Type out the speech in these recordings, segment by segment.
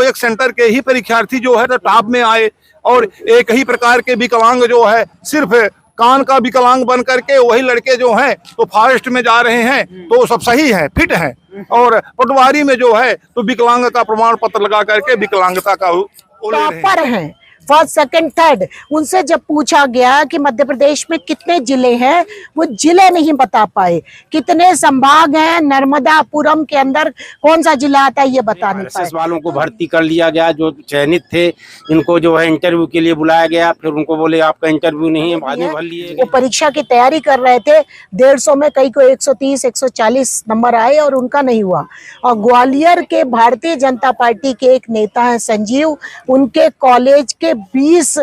एक सेंटर के ही परीक्षार्थी जो है तो टॉप में आए, और एक ही प्रकार के विकलांग जो है सिर्फ कान का विकलांग बन करके वही लड़के जो हैं तो फॉरेस्ट में जा रहे हैं, तो सब सही हैं, फिट हैं, और पटवारी में जो है तो विकलांग का प्रमाण पत्र लगा करके विकलांगता का वो ले रहे टॉपर हैं, फर्स्ट सेकंड थर्ड। उनसे जब पूछा गया कि मध्य प्रदेश में कितने जिले हैं, वो जिले नहीं बता पाए। कितने संभाग हैं, नर्मदापुरम के अंदर कौन सा जिला आता है ये बता नहीं पाए। वालों को भर्ती कर लिया गया, जो चयनित थे इनको जो है इंटरव्यू के लिए बुलाया गया, फिर उनको बोले आपका इंटरव्यू नहीं है, बाद में भर लिए। वो परीक्षा की तैयारी कर रहे थे, 150 में कई को 130 140 नंबर आए और उनका नहीं हुआ। और ग्वालियर के भारतीय जनता पार्टी के एक नेता हैं संजीव, उनके कॉलेज के 20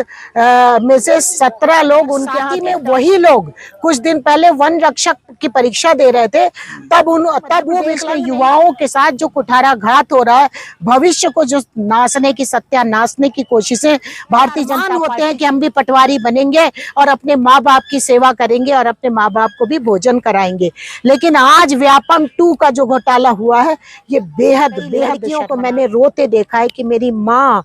में से 17 लोग उनके साथी में वही लोग कुछ दिन पहले वन रक्षक की परीक्षा दे रहे थे। तब वो इसके युवाओं के साथ जो कुठाराघात हो रहा है, भविष्य को जो नाशने की, सत्यानाशने की कोशिशें भारतीय जनता होते हैं कि हम भी पटवारी बनेंगे और अपने माँ बाप की सेवा करेंगे और अपने माँ बाप को भी भोजन कराएंगे। लेकिन आज व्यापम 2 का जो घोटाला हुआ है, ये बेहद लड़कियों को मैंने रोते देखा है कि मेरी माँ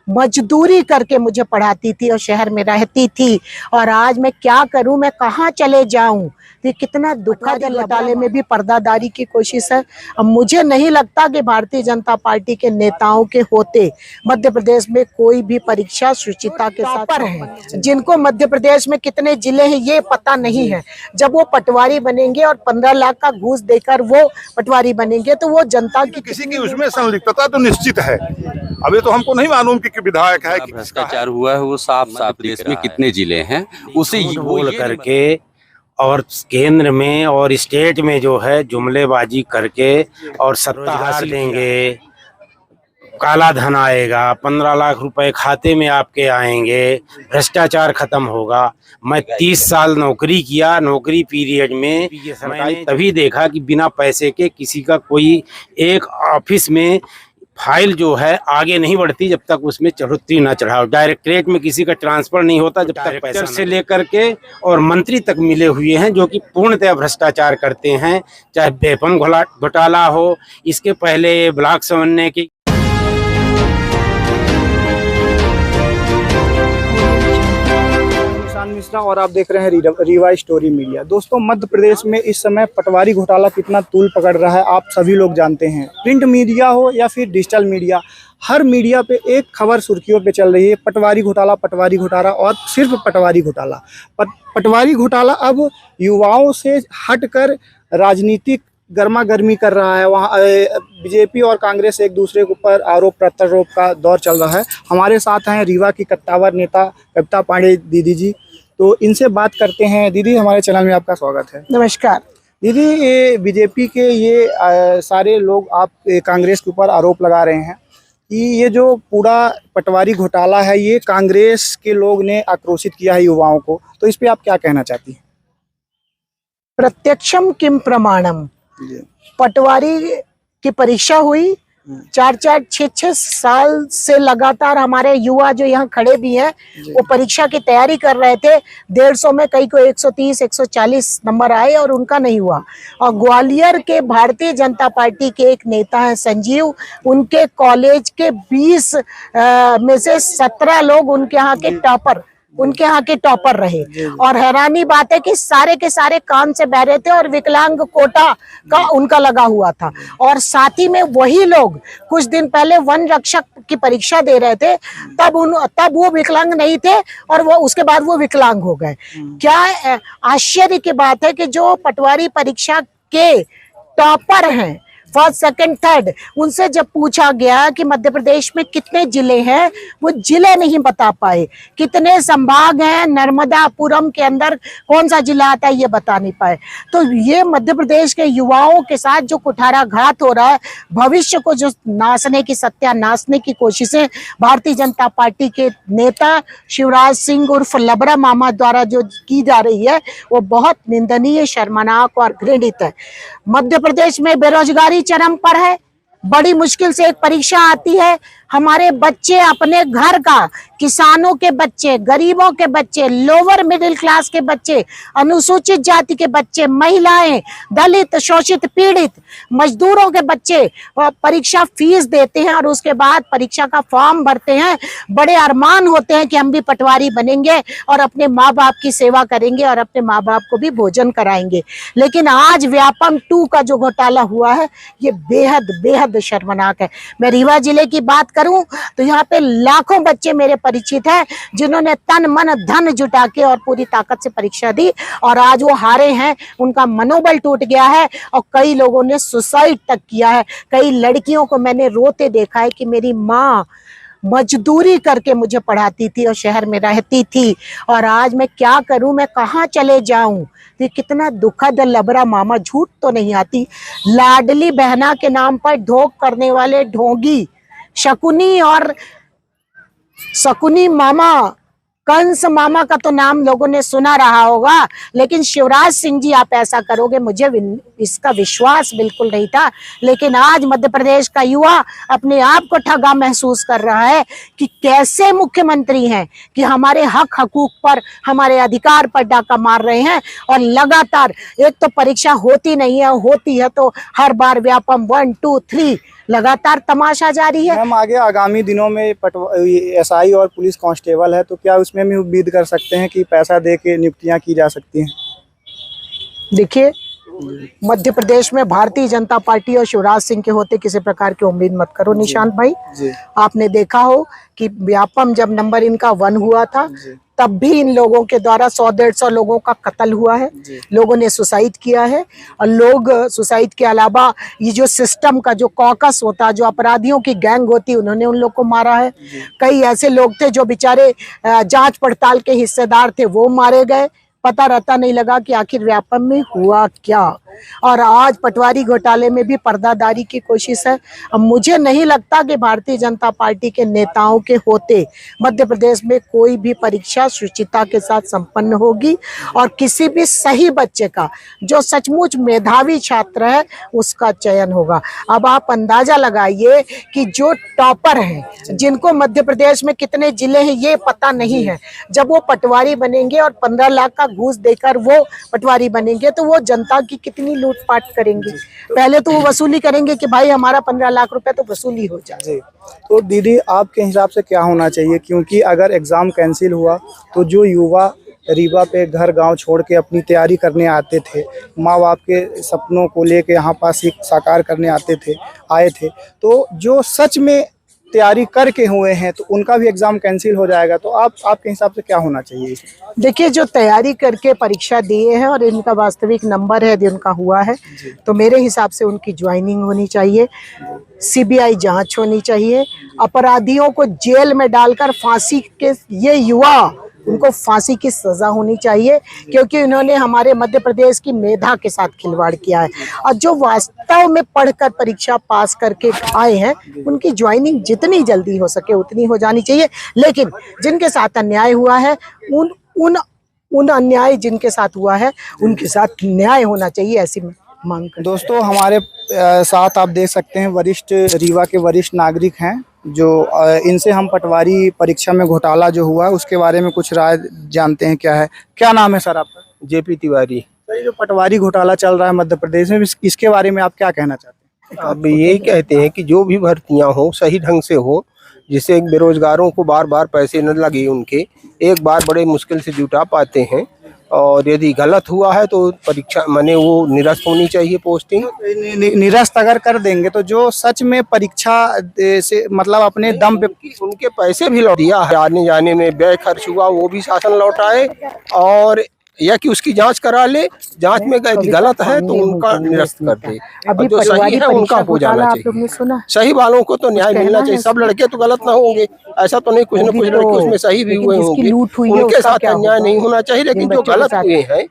मजदूरी करके मुझे पढ़ाती थी और शहर में रहती थी, और आज मैं क्या करूं, मैं कहाँ चले जाऊं। तो कितना दुखद घोटाले में भी पर्दादारी की कोशिश है। अब मुझे नहीं लगता कि भारतीय जनता पार्टी के नेताओं के होते मध्य प्रदेश में कोई भी परीक्षा शुचिता के साथ है। जिनको मध्य प्रदेश में कितने जिले हैं ये पता नहीं है, जब वो पटवारी बनेंगे और 15 लाख का घूस देकर वो पटवारी बनेंगे तो वो जनता की किसी की उसमें संलिप्तता तो निश्चित है। अभी तो हमको नहीं मालूम कि विधायक है कि भ्रष्टाचार हुआ है, वो साफ देश में कितने जिले हैं उसे बोल करके और केंद्र में और स्टेट में जो है जुमलेबाजी करके और सत्ता हासिल लेंगे, काला धन आएगा, 15 लाख रुपए खाते में आपके आएंगे, भ्रष्टाचार खत्म होगा। मैं 30 साल नौकरी किया, नौकरी पीरियड में मैंने तभी देखा कि बिना पैसे के किसी का कोई एक ऑफिस में फाइल जो है आगे नहीं बढ़ती जब तक उसमें चढ़ोतरी ना चढ़ाओ। डायरेक्टरेट में किसी का ट्रांसफर नहीं होता जब तक पैसा से लेकर के और मंत्री तक मिले हुए हैं जो कि पूर्णतः भ्रष्टाचार करते हैं, चाहे वेपन घोटाला हो, इसके पहले ब्लॉक समन्वय की। मिश्रा और आप देख रहे हैं रीवा स्टोरी मीडिया। दोस्तों, मध्य प्रदेश में इस समय पटवारी घोटाला कितना तूल पकड़ रहा है आप सभी लोग जानते हैं। प्रिंट मीडिया हो या फिर डिजिटल मीडिया, हर मीडिया पे एक खबर सुर्खियों पे चल रही है, पटवारी घोटाला और सिर्फ पटवारी घोटाला। पटवारी घोटाला अब युवाओं से हटकर राजनीतिक गर्मा गर्मी कर रहा है। वहाँ बीजेपी और कांग्रेस एक दूसरे के ऊपर आरोप प्रत्यारोप का दौर चल रहा है। हमारे साथ हैं रीवा की कत्तावर नेता कविता पांडे दीदी जी, तो इनसे बात करते हैं। दीदी, हमारे चैनल में आपका स्वागत है। नमस्कार दीदी, ये बीजेपी के ये सारे लोग आप कांग्रेस के ऊपर आरोप लगा रहे हैं कि ये जो पूरा पटवारी घोटाला है ये कांग्रेस के लोग ने आक्रोशित किया है युवाओं को, तो इस पे आप क्या कहना चाहती हैं? प्रत्यक्षम किम प्रमाणम। पटवारी की परीक्षा हुई, 4-4, 6-6 साल से लगातार हमारे युवा जो यहाँ खड़े भी हैं वो परीक्षा की तैयारी कर रहे थे। 150 में कई को 130 140 नंबर आए और उनका नहीं हुआ। और ग्वालियर के भारतीय जनता पार्टी के एक नेता हैं संजीव, उनके कॉलेज के 20 में से 17 लोग उनके यहाँ के टॉपर रहे। और हैरानी बात है कि सारे के सारे कान से बह रहे थे और विकलांग कोटा का उनका लगा हुआ था। और साथ ही में वही लोग कुछ दिन पहले वन रक्षक की परीक्षा दे रहे थे, तब वो विकलांग नहीं थे और वो उसके बाद वो विकलांग हो गए। क्या आश्चर्य की बात है कि जो पटवारी परीक्षा के टॉपर हैं, फर्स्ट सेकंड थर्ड, उनसे जब पूछा गया कि मध्य प्रदेश में कितने जिले हैं, वो जिले नहीं बता पाए। कितने संभाग हैं, नर्मदापुरम के अंदर कौन सा जिला आता है ये बता नहीं पाए। तो ये मध्य प्रदेश के युवाओं के साथ जो कुठाराघात हो रहा है, भविष्य को जो नाशने की, सत्यानाशने की कोशिशें भारतीय जनता पार्टी के नेता शिवराज सिंह उर्फ लबरा मामा द्वारा जो की जा रही है, वो बहुत निंदनीय, शर्मनाक और घृणित है। मध्य प्रदेश में बेरोजगारी चरम पर है। बड़ी मुश्किल से एक परीक्षा आती है, हमारे बच्चे अपने घर का किसानों के बच्चे, गरीबों के बच्चे, लोअर मिडिल क्लास के बच्चे, अनुसूचित जाति के बच्चे, महिलाएं, दलित, शोषित, पीड़ित, मजदूरों के बच्चे परीक्षा फीस देते हैं और उसके बाद परीक्षा का फॉर्म भरते हैं। बड़े अरमान होते हैं कि हम भी पटवारी बनेंगे और अपने माँ बाप की सेवा करेंगे और अपने माँ बाप को भी भोजन कराएंगे। लेकिन आज व्यापम 2 का जो घोटाला हुआ है ये बेहद बेहद शर्मनाक है। मैं रीवा जिले की बात करूं तो यहाँ पे लाखों बच्चे मेरे परिचित हैं जिन्होंने तन मन धन जुटा के और पूरी ताकत से परीक्षा दी और आज वो हारे हैं, उनका मनोबल टूट गया है और कई लोगों ने सुसाइड तक किया है। कई लड़कियों को मैंने रोते देखा है कि मेरी माँ मजदूरी करके मुझे पढ़ाती थी और शहर में रहती थी और आज मैं क्या करूं, मैं कहाँ चले जाऊं। तो कितना दुखद लबरा मामा, झूठ तो नहीं आती। लाडली बहना के नाम पर ढोंग करने वाले ढोंगी शकुनी और शकुनी मामा, कंस मामा का तो नाम लोगों ने सुना रहा होगा, लेकिन शिवराज सिंह जी आप ऐसा करोगे मुझे इसका विश्वास बिल्कुल नहीं था। लेकिन आज मध्य प्रदेश का युवा अपने आप को ठगा महसूस कर रहा है कि कैसे मुख्यमंत्री हैं कि हमारे हक हकूक पर, हमारे अधिकार पर डाका मार रहे हैं और लगातार एक तो परीक्षा होती नहीं है, होती है तो हर बार व्यापम 1, 2, 3 लगातार तमाशा जारी है। हम आगे आगामी दिनों में एसआई और पुलिस कांस्टेबल है तो क्या उसमें भी उम्मीद कर सकते हैं कि पैसा दे के नियुक्तियां की जा सकती हैं? देखिए, मध्य प्रदेश में भारतीय जनता पार्टी और शिवराज सिंह के होते किसी प्रकार की उम्मीद मत करो निशांत भाई। आपने देखा हो कि व्यापम जब नंबर इनका 1 हुआ था तब भी इन लोगों के द्वारा 100-150 लोगों का कत्ल हुआ है, लोगों ने सुसाइड किया है। और लोग सुसाइड के अलावा ये जो सिस्टम का जो कॉकस होता है, जो अपराधियों की गैंग होती है, उन्होंने उन लोग को मारा है। कई ऐसे लोग थे जो बेचारे जांच पड़ताल के हिस्सेदार थे, वो मारे गए। पता रहता नहीं लगा कि आखिर व्यापम में हुआ क्या। और आज पटवारी घोटाले में भी पर्दादारी की कोशिश है। अब मुझे नहीं लगता कि भारतीय जनता पार्टी के नेताओं के होते मध्य प्रदेश में कोई भी परीक्षा शुचिता के साथ संपन्न होगी और किसी भी सही बच्चे का, जो सचमुच मेधावी छात्र है, उसका चयन होगा। अब आप अंदाजा लगाइए कि जो टॉपर हैं, जिनको मध्य प्रदेश में कितने जिले हैं ये पता नहीं है, जब वो पटवारी बनेंगे और 15 लाख का घूस देकर वो पटवारी बनेंगे तो वो जनता की कितनी लूटपाट करेंगे। पहले तो वो वसूली करेंगे कि भाई हमारा 15 लाख रुपए तो वसूली हो जाए। तो दीदी आपके हिसाब से क्या होना चाहिए, क्योंकि अगर एग्जाम कैंसिल हुआ तो जो युवा रीवा पे घर गांव छोड़ के अपनी तैयारी करने आते थे, माँ बाप के सपनों को लेके यहाँ पास साकार करने आए थे, तो जो सच में तैयारी करके हुए हैं तो उनका भी एग्जाम कैंसिल हो जाएगा। तो आपके हिसाब से क्या होना चाहिए? देखिए, जो तैयारी करके परीक्षा दिए हैं और इनका वास्तविक नंबर है यदि उनका हुआ है तो मेरे हिसाब से उनकी ज्वाइनिंग होनी चाहिए, सीबीआई जांच होनी चाहिए, अपराधियों को जेल में डालकर फांसी के, ये युवा उनको फांसी की सजा होनी चाहिए क्योंकि उन्होंने हमारे मध्य प्रदेश की मेधा के साथ खिलवाड़ किया है। और जो वास्तव में पढ़कर परीक्षा पास करके आए हैं उनकी ज्वाइनिंग जितनी जल्दी हो सके उतनी हो जानी चाहिए। लेकिन जिनके साथ अन्याय हुआ है उन अन्याय जिनके साथ हुआ है उनके साथ न्याय होना चाहिए, ऐसी मांग करते हैं। दोस्तों, हमारे साथ आप देख सकते हैं वरिष्ठ रीवा के वरिष्ठ नागरिक हैं जो इनसे हम पटवारी परीक्षा में घोटाला जो हुआ है उसके बारे में कुछ राय जानते हैं। क्या नाम है सर आपका? जेपी तिवारी। सर, ये जो पटवारी घोटाला चल रहा है मध्य प्रदेश में, इसके बारे में आप क्या कहना चाहते हैं? अब यही कहते हैं कि जो भी भर्तियां हो सही ढंग से हो, जिससे बेरोजगारों को बार बार पैसे न लगे, उनके एक बार बड़े मुश्किल से जुटा पाते हैं। और यदि गलत हुआ है तो परीक्षा माने वो निरस्त होनी चाहिए पोस्टिंग। निरस्त अगर कर देंगे तो जो सच में परीक्षा से मतलब अपने दम पे उनके पैसे भी लौट दिया है, आने जाने में व्यय खर्च हुआ वो भी शासन लौटाए, और या कि उसकी जांच करा ले, जांच में गलत है तो उनका निरस्त कर दे। अभी जो सही है उनका हो जाना चाहिए। सही वालों को तो न्याय मिलना चाहिए। सब लड़के तो गलत ना होंगे, ऐसा तो नहीं, कुछ न कुछ लड़के उसमें सही भी हुए होंगे, उनके साथ अन्याय नहीं होना चाहिए। लेकिन जो गलत हुए हैं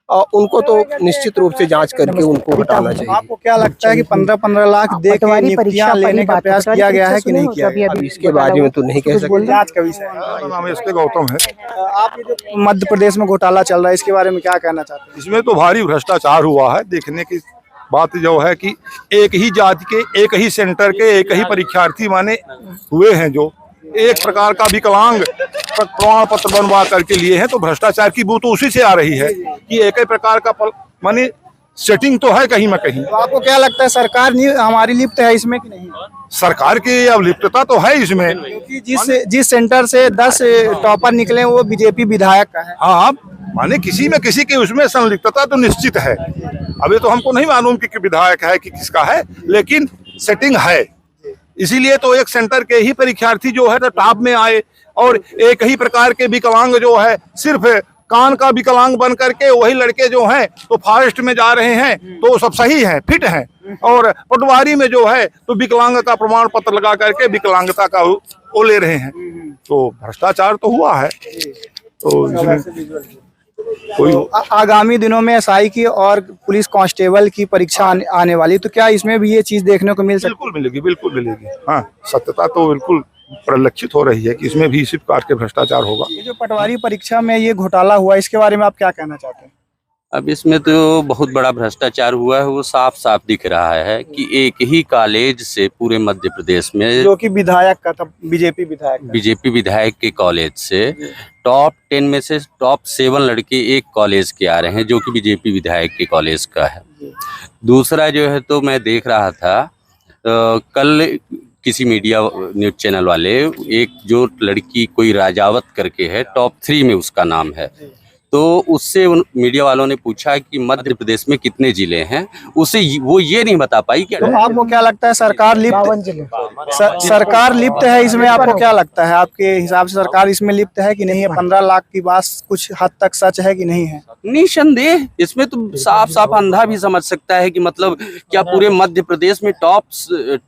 उनको तो निश्चित रूप से जांच करके उनको हटाना चाहिए। आपको क्या लगता है कि 15-15 लाख दे के नियुक्तियां लेने का प्रयास किया गया है कि नहीं किया गया? अब इसके बारे में तो नहीं कह सकते, जांच का विषय है। नाम है इसके गौतम है। आप ये जो मध्य प्रदेश में घोटाला चल रहा है इसके बारे में क्या कहना चाहते हैं? इसमें तो भारी भ्रष्टाचार हुआ है। देखने की बात जो है कि एक ही जाति के, एक ही सेंटर के, एक ही परीक्षार्थी माने हुए हैं जो, एक प्रकार का विकलांग प्रमाण पत्र बनवा करके लिए हैं, तो भ्रष्टाचार की बू तो उसी से आ रही है कि एक ही प्रकार का माने सेटिंग तो है कहीं ना कहीं। तो आपको क्या लगता है सरकार हमारी लिप्त है इसमें कि नहीं? सरकार की अब लिप्तता तो है इसमें, क्योंकि जिस सेंटर से 10 टॉपर निकले वो बीजेपी विधायक का है। हाँ, माने किसी में किसी की उसमें संलिप्तता तो निश्चित है। अभी तो हमको नहीं मालूम कि विधायक है कि किसका है, लेकिन सेटिंग है। इसीलिए तो एक सेंटर के ही परीक्षार्थी जो है तो टॉप में आए, और एक ही प्रकार के विकलांग जो है सिर्फ कान का विकलांग बन करके वही लड़के जो हैं तो फॉरेस्ट में जा रहे हैं, तो सब सही हैं, फिट हैं। और पटवारी में जो है तो विकलांग का प्रमाण पत्र लगा करके विकलांगता का वो ले रहे हैं। तो भ्रष्टाचार तो हुआ है। तो इसमें कोई आगामी दिनों में एसआई की और पुलिस कांस्टेबल की परीक्षा आने वाली, तो क्या इसमें भी ये चीज देखने को मिल सकती है? बिल्कुल मिलेगी, बिल्कुल मिलेगी। हाँ, सत्यता तो बिल्कुल परिलक्षित हो रही है कि इसमें भी इसी प्रकार के भ्रष्टाचार होगा। ये जो पटवारी परीक्षा में ये घोटाला हुआ, इसके बारे में आप क्या कहना चाहते हैं? अब इसमें तो बहुत बड़ा भ्रष्टाचार हुआ है, वो साफ साफ दिख रहा है कि एक ही कॉलेज से पूरे मध्य प्रदेश में, जो कि विधायक का था, बीजेपी विधायक के कॉलेज से टॉप 10 में से टॉप 7 लड़के एक कॉलेज के आ रहे हैं, जो कि बीजेपी विधायक के कॉलेज का है। दूसरा जो है, तो मैं देख रहा था कल किसी मीडिया न्यूज चैनल वाले, एक जो लड़की कोई राजावत करके है, टॉप 3 में उसका नाम है, तो उससे उन मीडिया वालों ने पूछा कि मध्य प्रदेश में कितने जिले हैं, उसे वो ये नहीं बता पाई कि तो आपको क्या लगता है सरकार लिप्त है इसमें? आपको क्या लगता है, आपके हिसाब से सरकार इसमें लिप्त है कि नहीं है? 15 लाख की बात कुछ हद तक सच है कि नहीं है? निसंदेह इसमें तो साफ साफ अंधा भी समझ सकता है कि मतलब क्या पूरे मध्य प्रदेश में टॉप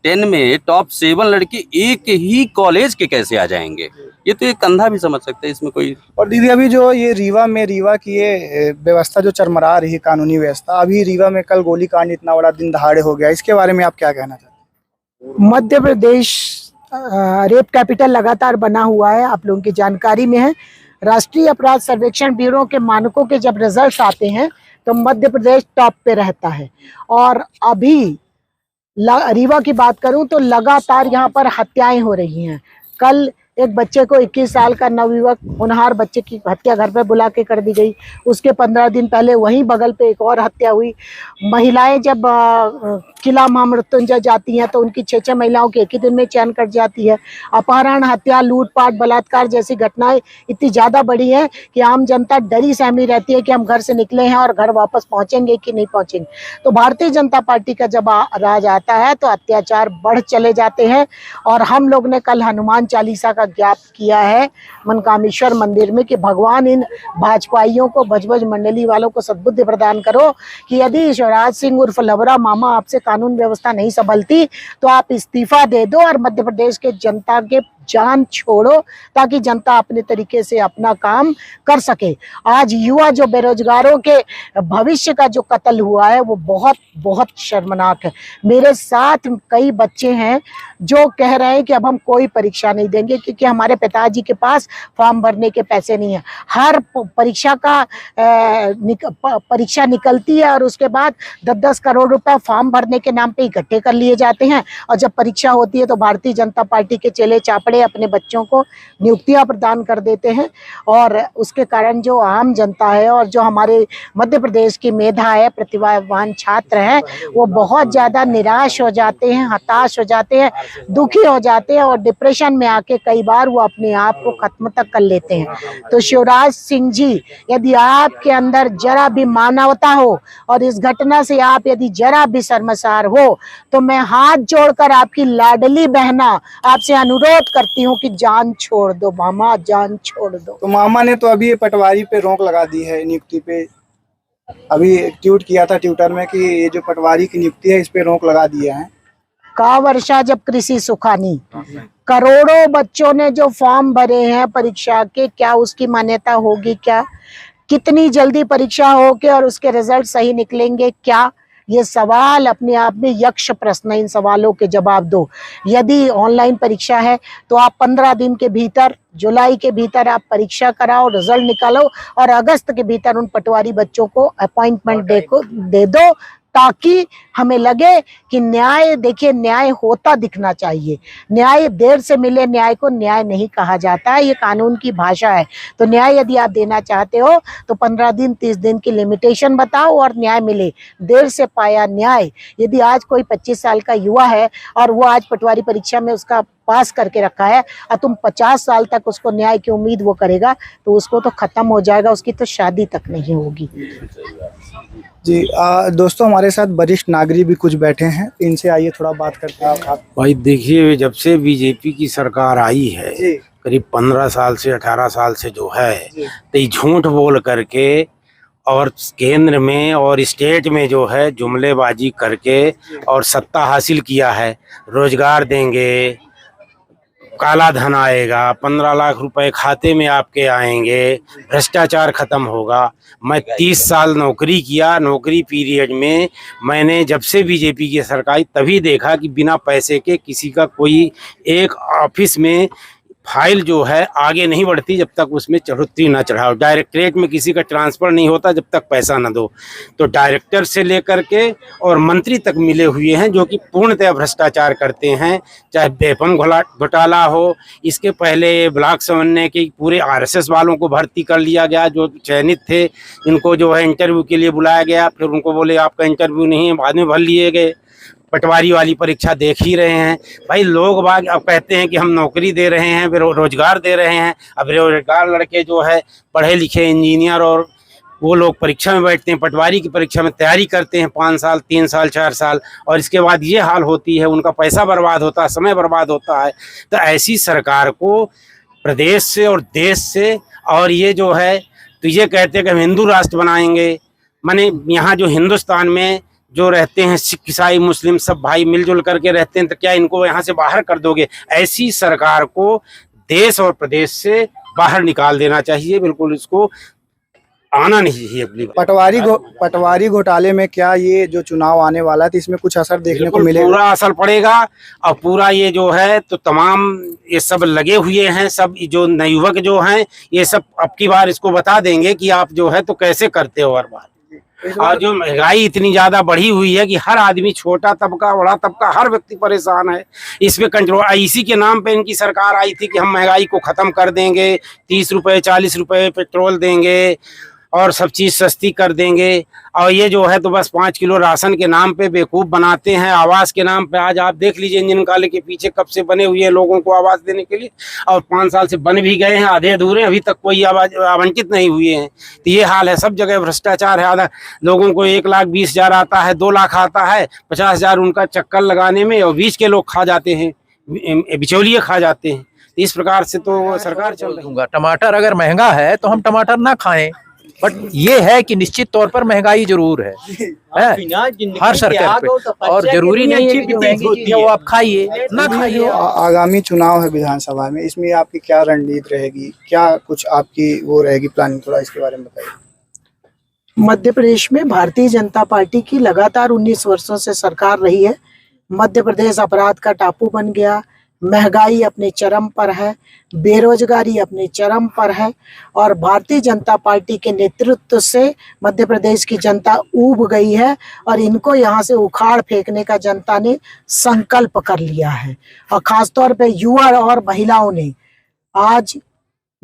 10 में टॉप 7 लड़के एक ही कॉलेज के कैसे आ जाएंगे? ये तो एक अंधा भी समझ सकता है, इसमें कोई। और दीदी, अभी जो ये रीवा की ये व्यवस्था जो चरमरा रही है, कानूनी व्यवस्था, अभी रीवा में कल गोलीकांड इतना बड़ा दिन दहाड़े हो गया, इसके बारे में आप क्या कहना चाहते हैं? मध्य प्रदेश रेप कैपिटल लगातार बना हुआ है, आप लोगों की जानकारी में है। राष्ट्रीय अपराध सर्वेक्षण ब्यूरो के मानकों के जब रिजल्ट्स आते हैं तो मध्य प्रदेश टॉप पे रहता है। और अभी रीवा की बात करूं तो लगातार यहाँ पर हत्याएं हो रही हैं। कल एक बच्चे को 21 साल का नवयुवक होनहार बच्चे की हत्या घर पे बुला के कर दी गई। उसके 15 दिन पहले वहीं बगल पे एक और हत्या हुई। महिलाएं जब किला महामृत्युंजय जाती हैं तो उनकी 6 महिलाओं की एक ही दिन में चयन कट जाती है। अपहरण, हत्या, लूटपाट, बलात्कार जैसी घटनाएं इतनी ज़्यादा बढ़ी हैं कि आम जनता डरी सहमी रहती है कि हम घर से निकले हैं और घर वापस पहुँचेंगे कि नहीं पहुँचेंगे। तो भारतीय जनता पार्टी का जब राज आता है तो अत्याचार बढ़ चले जाते हैं। और हम लोग ने कल हनुमान चालीसा का ज्ञाप किया है मनकामेश्वर मंदिर में कि भगवान इन भाजपाइयों को, भजभज मंडली वालों को सद्बुद्धि प्रदान करो कि यदि शिवराज सिंह उर्फ लवरा मामा आपसे कानून व्यवस्था नहीं संभलती तो आप इस्तीफा दे दो और मध्य प्रदेश के जनता के जान छोड़ो, ताकि जनता अपने तरीके से अपना काम कर सके। आज युवा जो बेरोजगारों के भविष्य का जो कत्ल हुआ है वो बहुत बहुत शर्मनाक है। मेरे साथ कई बच्चे हैं जो कह रहे हैं कि अब हम कोई परीक्षा नहीं देंगे क्योंकि हमारे पिताजी के पास फॉर्म भरने के पैसे नहीं है। हर परीक्षा का परीक्षा निकलती है और उसके बाद 10-10 करोड़ रुपए फॉर्म भरने के नाम पे इकट्ठे कर लिए जाते हैं, और जब परीक्षा होती है तो भारतीय जनता पार्टी के चेले चापड़े अपने बच्चों को नियुक्तियां प्रदान कर देते हैं। और उसके कारण जो आम जनता है और जो हमारे मध्य प्रदेश की मेधा है, प्रतिभावान छात्र हैं, वो बहुत ज़्यादा निराश हो जाते हैं, हताश हो जाते हैं, दुखी हो जाते हैं और डिप्रेशन में आके कई बार वो अपने आप को खत्म तक कर लेते हैं। तो शिवराज सिंह जी, यदि आपके अंदर जरा भी मानवता हो और इस घटना से आप यदि जरा भी शर्मसार हो तो मैं हाथ जोड़कर आपकी लाडली बहना आपसे अनुरोध करती हूँ कि जान छोड़ दो मामा, जान छोड़ दो। तो मामा ने तो अभी पटवारी पे रोक लगा दी है, नियुक्ति पे। अभी ट्वीट किया था ट्विटर में कि ये जो पटवारी की नियुक्ति है इस पे रोक लगा दिया है। का वर्षा जब कृषि सुखानी, करोड़ों बच्चों ने जो फॉर्म भरे हैं परीक्षा के, क्या उसकी मान्यता होगी? क्या कितनी जल्दी परीक्षा होगी और उसके रिजल्ट सही निकलेंगे? क्या ये सवाल अपने आप में यक्ष प्रश्न है। इन सवालों के जवाब दो। यदि ऑनलाइन परीक्षा है तो आप 15 दिन के भीतर, जुलाई के भीतर आप परीक्षा कराओ, रिजल्ट निकालो और अगस्त के भीतर उन पटवारी बच्चों को अपॉइंटमेंट दे दो, ताकि हमें लगे कि न्याय, देखिए न्याय होता दिखना चाहिए। न्याय देर से मिले न्याय को न्याय नहीं कहा जाता है, ये कानून की भाषा है। तो न्याय यदि आप देना चाहते हो तो 15 दिन 30 दिन की लिमिटेशन बताओ और न्याय मिले। देर से पाया न्याय, यदि आज कोई 25 साल का युवा है और वो आज पटवारी परीक्षा में उसका पास करके रखा है और तुम 50 साल तक उसको न्याय की उम्मीद वो करेगा तो उसको तो खत्म हो जाएगा, उसकी तो शादी तक नहीं होगी। जी दोस्तों, हमारे साथ वरिष्ठ नागरिक भी कुछ बैठे हैं, इनसे आइए थोड़ा बात करते हैं। आप भाई देखिए, जब से बीजेपी की सरकार आई है जी करीब 15 साल से 18 साल से जो है, तो ये झूठ बोल करके और केंद्र में और स्टेट में जो है जुमलेबाजी करके और सत्ता हासिल किया है। रोजगार देंगे, काला धन आएगा, 15 लाख रुपए खाते में आपके आएंगे, भ्रष्टाचार खत्म होगा। मैं 30 साल नौकरी किया, नौकरी पीरियड में मैंने जब से बीजेपी की सरकार आई तभी देखा कि बिना पैसे के किसी का कोई एक ऑफिस में फाइल जो है आगे नहीं बढ़ती जब तक उसमें चढ़ोतरी ना चढ़ाओ। डायरेक्टरेट में किसी का ट्रांसफ़र नहीं होता जब तक पैसा ना दो। तो डायरेक्टर से लेकर के और मंत्री तक मिले हुए हैं जो कि पूर्णतः भ्रष्टाचार करते हैं। चाहे बेफम घोटाला हो, इसके पहले ब्लॉक समन्वय के पूरे आरएसएस वालों को भर्ती कर लिया गया जो चयनित थे। इनको जो है इंटरव्यू के लिए बुलाया गया, फिर उनको बोले आपका इंटरव्यू नहीं है, बाद में भर लिए गए। पटवारी वाली परीक्षा देख ही रहे हैं भाई। लोग बाग अब कहते हैं कि हम नौकरी दे रहे हैं, रोजगार दे रहे हैं। अब बेरोजगार लड़के जो है पढ़े लिखे इंजीनियर और वो लोग परीक्षा में बैठते हैं, पटवारी की परीक्षा में तैयारी करते हैं 5 साल 3 साल 4 साल, और इसके बाद ये हाल होती है, उनका पैसा बर्बाद होता है, समय बर्बाद होता है। तो ऐसी सरकार को प्रदेश से और देश से, और ये जो है तो ये कहते हैं कि हम हिंदू राष्ट्र बनाएंगे। माने यहाँ जो हिंदुस्तान में जो रहते हैं सिख ईसाई मुस्लिम सब भाई मिलजुल करके रहते हैं, तो क्या इनको यहाँ से बाहर कर दोगे? ऐसी सरकार को देश और प्रदेश से बाहर निकाल देना चाहिए। बिल्कुल इसको आना नहीं चाहिए। पटवारी घोटाले में क्या ये जो चुनाव आने वाला है तो इसमें कुछ असर देखने को मिलेगा? पूरा असर पड़ेगा। और पूरा ये जो है तो तमाम ये सब लगे हुए हैं, सब जो नवयुवक जो हैं ये सब अब की बार इसको बता देंगे कि आप जो है तो कैसे करते हो हर बार। और जो महंगाई इतनी ज्यादा बढ़ी हुई है कि हर आदमी, छोटा तबका बड़ा तबका, हर व्यक्ति परेशान है। इस पे कंट्रोल, इसी के नाम पे इनकी सरकार आई थी कि हम महंगाई को खत्म कर देंगे, 30 रुपए 40 रुपए पेट्रोल देंगे और सब चीज़ सस्ती कर देंगे। और ये जो है तो बस 5 किलो राशन के नाम पे बेवकूफ़ बनाते हैं, आवास के नाम पे। आज आप देख लीजिए इंजन काले के पीछे कब से बने हुए हैं लोगों को आवास देने के लिए, और 5 साल से बन भी गए हैं, आधे अधूरे, अभी तक कोई आवाज आवंटित नहीं हुए हैं। तो ये हाल है, सब जगह भ्रष्टाचार है। आधा लोगों को 1,20,000 आता है, 2 लाख आता है, 50,000 उनका चक्कर लगाने में, और 20 के लोग खा जाते हैं, बिचौलिए खा जाते हैं। इस प्रकार से तो सरकार चल रही है। टमाटर अगर महंगा है तो हम टमाटर ना खाएं, बट ये है कि निश्चित तौर पर महंगाई जरूर है हर सरकार पे, और जरूरी नहीं है कि जो महंगी चीज है वो आप खाइए ना खाइए। आगामी चुनाव है विधानसभा में, इसमें आपकी क्या रणनीति रहेगी, क्या कुछ आपकी वो रहेगी प्लानिंग, थोड़ा इसके बारे में बताइए। मध्य प्रदेश में भारतीय जनता पार्टी की लगातार 19 वर्षों से सरकार रही है। मध्य प्रदेश अपराध का टापू बन गया, महंगाई अपने चरम पर है, बेरोजगारी अपने चरम पर है, और भारतीय जनता पार्टी के नेतृत्व से मध्य प्रदेश की जनता ऊब गई है और इनको यहाँ से उखाड़ फेंकने का जनता ने संकल्प कर लिया है। और खासतौर पे युवा और महिलाओं ने, आज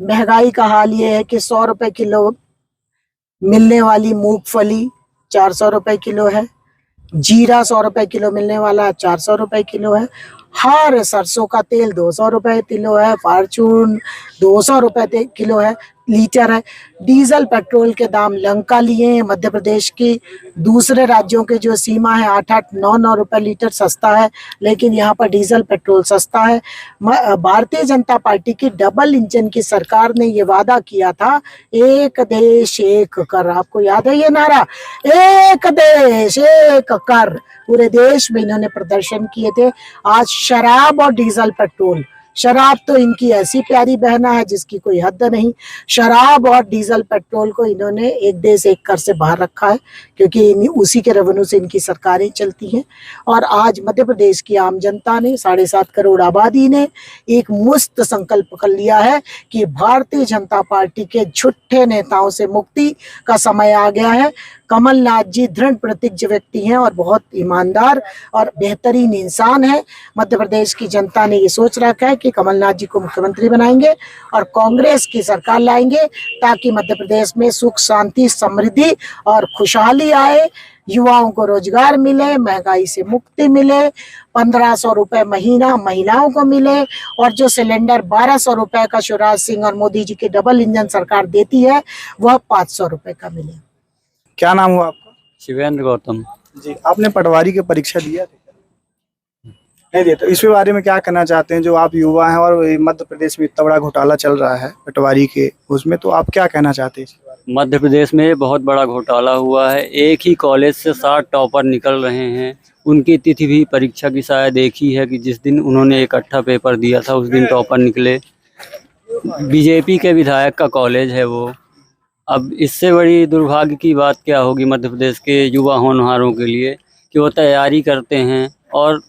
महंगाई का हाल ये है कि 100 रुपए किलो मिलने वाली मूंगफली 400 रुपए किलो है, जीरा 100 रुपए किलो मिलने वाला 400 रुपए किलो है, हर सरसों का तेल 200 रुपए किलो है, फॉर्चून 200 रुपए किलो है, लीटर है। डीजल पेट्रोल के दाम लंका लिए हैं। मध्य प्रदेश की दूसरे राज्यों के जो सीमा है 8-8, 9-9 रुपए लीटर सस्ता है, लेकिन यहाँ पर डीजल पेट्रोल सस्ता है। भारतीय जनता पार्टी की डबल इंजन की सरकार ने ये वादा किया था, एक देश एक कर। आपको याद है ये नारा, एक देश एक कर? पूरे देश में इन्होंने प्रदर्शन किए थे। आज शराब और डीजल पेट्रोल, शराब तो इनकी ऐसी प्यारी बहना है जिसकी कोई हद नहीं। शराब और डीजल पेट्रोल को इन्होंने एक देश एक कर से बाहर रखा है, क्योंकि उसी के रेवेन्यू से इनकी सरकारें चलती हैं। और आज मध्य प्रदेश की आम जनता ने, 7.5 करोड़ आबादी ने एक मुस्त संकल्प कर लिया है कि भारतीय जनता पार्टी के झूठे नेताओं से मुक्ति का समय आ गया है। कमलनाथ जी दृढ़ प्रतिज्ञ व्यक्ति हैं और बहुत ईमानदार और बेहतरीन इंसान है। मध्य प्रदेश की जनता ने ये सोच रखा है कि कमलनाथ जी को मुख्यमंत्री बनाएंगे और कांग्रेस की सरकार लाएंगे ताकि मध्य प्रदेश में सुख शांति समृद्धि और खुशहाली आए, युवाओं को रोजगार मिले, महंगाई से मुक्ति मिले, 1500 रुपए महीना महिलाओं को मिले और जो सिलेंडर 1200 रुपए का शिवराज सिंह और मोदी जी की डबल इंजन सरकार देती है वह 500 रुपए का मिले। क्या नाम हुआ आपका? शिवेंद्र गौतम। जी, आपने पटवारी की परीक्षा दिया था? नहीं दिया। तो इसके बारे में क्या कहना चाहते हैं, जो आप युवा हैं और मध्य प्रदेश में इतना बड़ा घोटाला चल रहा है पटवारी के उसमें, तो आप क्या कहना चाहते हैं इसके बारे में? मध्य प्रदेश में बहुत बड़ा घोटाला हुआ है। एक ही कॉलेज से 7 टॉपर निकल रहे हैं। उनकी तिथि भी परीक्षा की शायद एक ही है कि जिस दिन उन्होंने इकट्ठा पेपर दिया था उस दिन टॉपर निकले। बीजेपी के विधायक का कॉलेज है वो। अब इससे बड़ी दुर्भाग्य की बात क्या होगी मध्य प्रदेश के युवा होनहारों के लिए कि वो तैयारी करते हैं और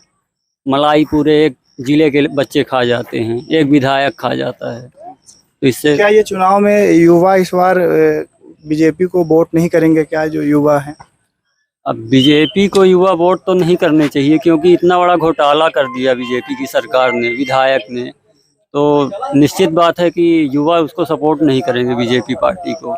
मलाई पूरे एक जिले के बच्चे खा जाते हैं, एक विधायक खा जाता है। तो इससे क्या ये चुनाव में युवा इस बार बीजेपी को वोट नहीं करेंगे क्या, जो युवा हैं? अब बीजेपी को युवा वोट तो नहीं करने चाहिए क्योंकि इतना बड़ा घोटाला कर दिया बीजेपी की सरकार ने, विधायक ने, तो निश्चित बात है कि युवा उसको सपोर्ट नहीं करेंगे बीजेपी पार्टी को।